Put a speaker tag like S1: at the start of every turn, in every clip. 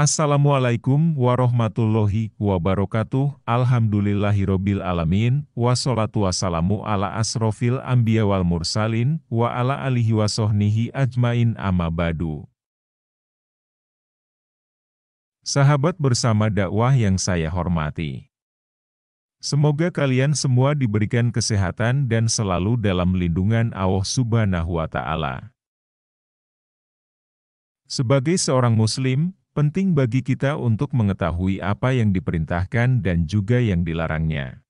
S1: Assalamualaikum warahmatullahi wabarakatuh. Alhamdulillahirobbil alamin. Wassalatu wassalamu ala asrofil anbiya wal mursalin wa ala alihi washohnihi ajmain amma ba'du. Sahabat bersama dakwah yang saya hormati, semoga kalian semua diberikan kesehatan dan selalu dalam lindungan Allah Subhanahu wa Ta'ala. Sebagai seorang Muslim, penting bagi kita untuk mengetahui apa yang diperintahkan dan juga yang dilarangnya.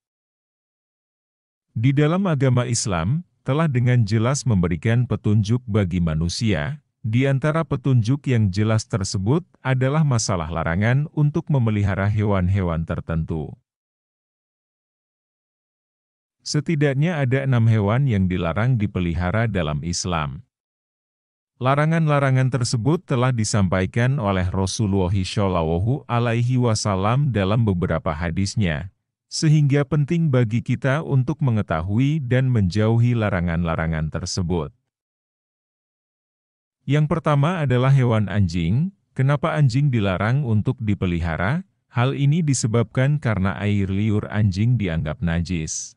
S1: Di dalam agama Islam, telah dengan jelas memberikan petunjuk bagi manusia. Di antara petunjuk yang jelas tersebut adalah masalah larangan untuk memelihara hewan-hewan tertentu. Setidaknya ada 6 hewan yang dilarang dipelihara dalam Islam. Larangan-larangan tersebut telah disampaikan oleh Rasulullah Shallallahu Alaihi Wasallam dalam beberapa hadisnya, sehingga penting bagi kita untuk mengetahui dan menjauhi larangan-larangan tersebut. Yang pertama adalah hewan anjing. Kenapa anjing dilarang untuk dipelihara? Hal ini disebabkan karena air liur anjing dianggap najis.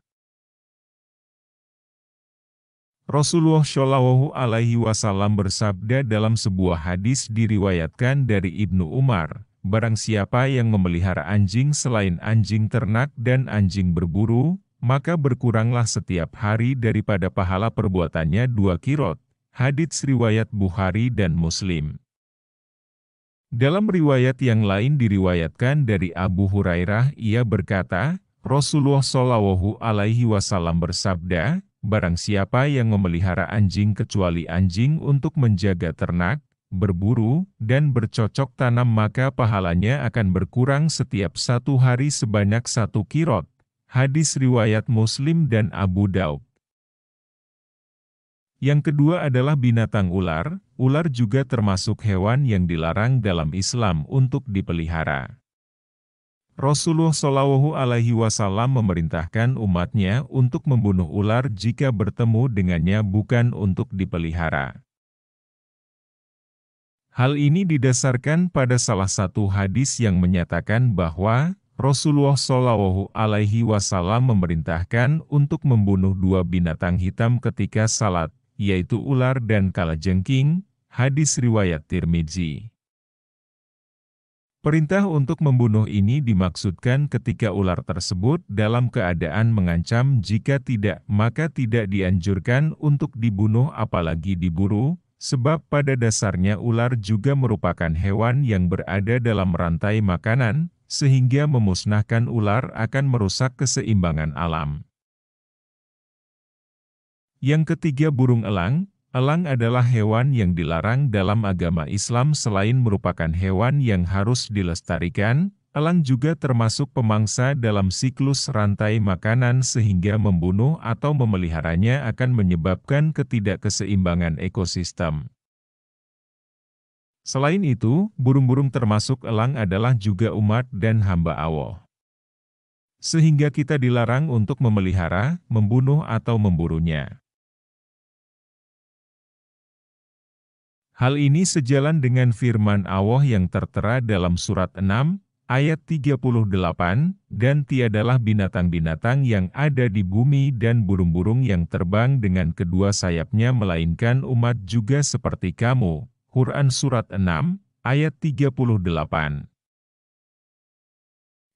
S1: Rasulullah Shallallahu Alaihi Wasallam bersabda dalam sebuah hadis diriwayatkan dari Ibnu Umar, barang siapa yang memelihara anjing selain anjing ternak dan anjing berburu, maka berkuranglah setiap hari daripada pahala perbuatannya 2 kirot. Hadits riwayat Bukhari dan Muslim. Dalam riwayat yang lain diriwayatkan dari Abu Hurairah, ia berkata, Rasulullah Shallallahu Alaihi Wasallam bersabda, barang siapa yang memelihara anjing kecuali anjing untuk menjaga ternak, berburu, dan bercocok tanam maka pahalanya akan berkurang setiap 1 hari sebanyak 1 kirot. Hadis riwayat Muslim dan Abu Daud. Yang kedua adalah binatang ular. Ular juga termasuk hewan yang dilarang dalam Islam untuk dipelihara. Rasulullah Shallallahu Alaihi Wasallam memerintahkan umatnya untuk membunuh ular jika bertemu dengannya bukan untuk dipelihara. Hal ini didasarkan pada salah satu hadis yang menyatakan bahwa Rasulullah Shallallahu Alaihi Wasallam memerintahkan untuk membunuh 2 binatang hitam ketika salat, yaitu ular dan kalajengking. Hadis riwayat Tirmidzi. Perintah untuk membunuh ini dimaksudkan ketika ular tersebut dalam keadaan mengancam. Jika tidak, maka tidak dianjurkan untuk dibunuh apalagi diburu, sebab pada dasarnya ular juga merupakan hewan yang berada dalam rantai makanan, sehingga memusnahkan ular akan merusak keseimbangan alam. Yang ketiga, burung elang. Elang adalah hewan yang dilarang dalam agama Islam. Selain merupakan hewan yang harus dilestarikan, elang juga termasuk pemangsa dalam siklus rantai makanan sehingga membunuh atau memeliharanya akan menyebabkan ketidakkeseimbangan ekosistem. Selain itu, burung-burung termasuk elang adalah juga umat dan hamba Allah. Sehingga kita dilarang untuk memelihara, membunuh atau memburunya. Hal ini sejalan dengan firman Allah yang tertera dalam surat 6, ayat 38, dan tiadalah binatang-binatang yang ada di bumi dan burung-burung yang terbang dengan kedua sayapnya melainkan umat juga seperti kamu. Quran surat 6, ayat 38.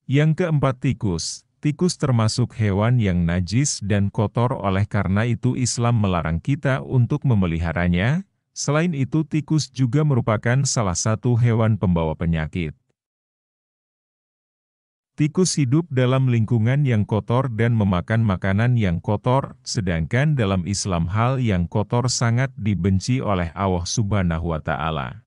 S1: Yang keempat, tikus. Tikus termasuk hewan yang najis dan kotor, oleh karena itu Islam melarang kita untuk memeliharanya. Selain itu, tikus juga merupakan salah satu hewan pembawa penyakit. Tikus hidup dalam lingkungan yang kotor dan memakan makanan yang kotor, sedangkan dalam Islam hal yang kotor sangat dibenci oleh Allah Subhanahu wa Ta'ala.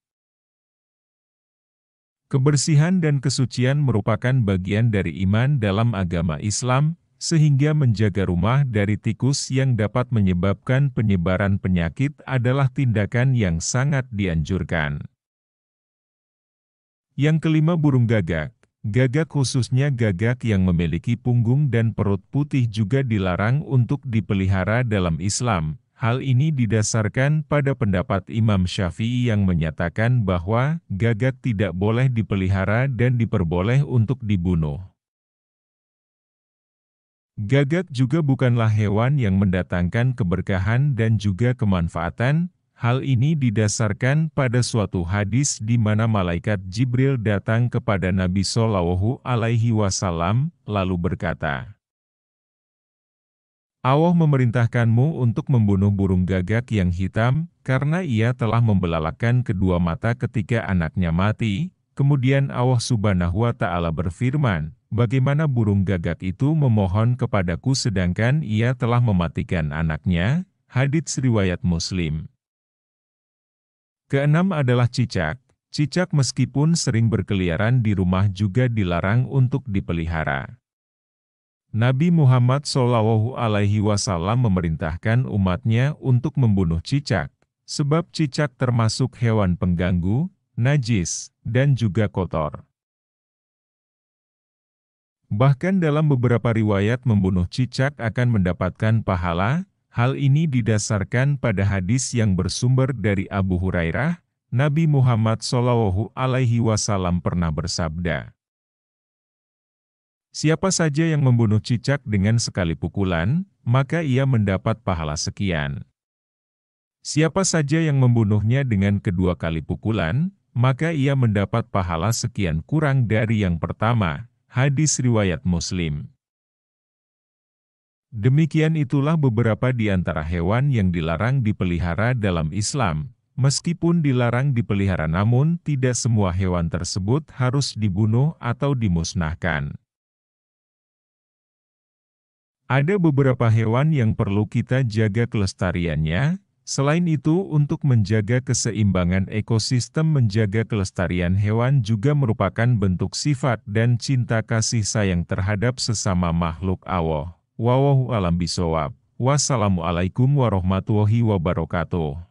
S1: Kebersihan dan kesucian merupakan bagian dari iman dalam agama Islam, sehingga menjaga rumah dari tikus yang dapat menyebabkan penyebaran penyakit adalah tindakan yang sangat dianjurkan. Yang kelima, burung gagak. Gagak, khususnya gagak yang memiliki punggung dan perut putih, juga dilarang untuk dipelihara dalam Islam. Hal ini didasarkan pada pendapat Imam Syafi'i yang menyatakan bahwa gagak tidak boleh dipelihara dan diperboleh untuk dibunuh. Gagak juga bukanlah hewan yang mendatangkan keberkahan dan juga kemanfaatan. Hal ini didasarkan pada suatu hadis di mana malaikat Jibril datang kepada Nabi Shallallahu Alaihi Wasallam lalu berkata, Allah memerintahkanmu untuk membunuh burung gagak yang hitam, karena ia telah membelalakkan kedua mata ketika anaknya mati. Kemudian Allah Subhanahu wa Ta'ala berfirman, bagaimana burung gagak itu memohon kepadaku sedangkan ia telah mematikan anaknya? Hadits riwayat Muslim. Keenam adalah cicak. Cicak meskipun sering berkeliaran di rumah juga dilarang untuk dipelihara. Nabi Muhammad SAW memerintahkan umatnya untuk membunuh cicak, sebab cicak termasuk hewan pengganggu, najis, dan juga kotor. Bahkan dalam beberapa riwayat membunuh cicak akan mendapatkan pahala. Hal ini didasarkan pada hadis yang bersumber dari Abu Hurairah. Nabi Muhammad SAW pernah bersabda, siapa saja yang membunuh cicak dengan sekali pukulan, maka ia mendapat pahala sekian. Siapa saja yang membunuhnya dengan kedua kali pukulan, maka ia mendapat pahala sekian kurang dari yang pertama. Hadis riwayat Muslim. Demikian itulah beberapa di antara hewan yang dilarang dipelihara dalam Islam. Meskipun dilarang dipelihara namun tidak semua hewan tersebut harus dibunuh atau dimusnahkan. Ada beberapa hewan yang perlu kita jaga kelestariannya. Selain itu, untuk menjaga keseimbangan ekosistem, menjaga kelestarian hewan juga merupakan bentuk sifat dan cinta kasih sayang terhadap sesama makhluk Allah. Wallahu a'lam bishawab. Wassalamualaikum warahmatullahi wabarakatuh.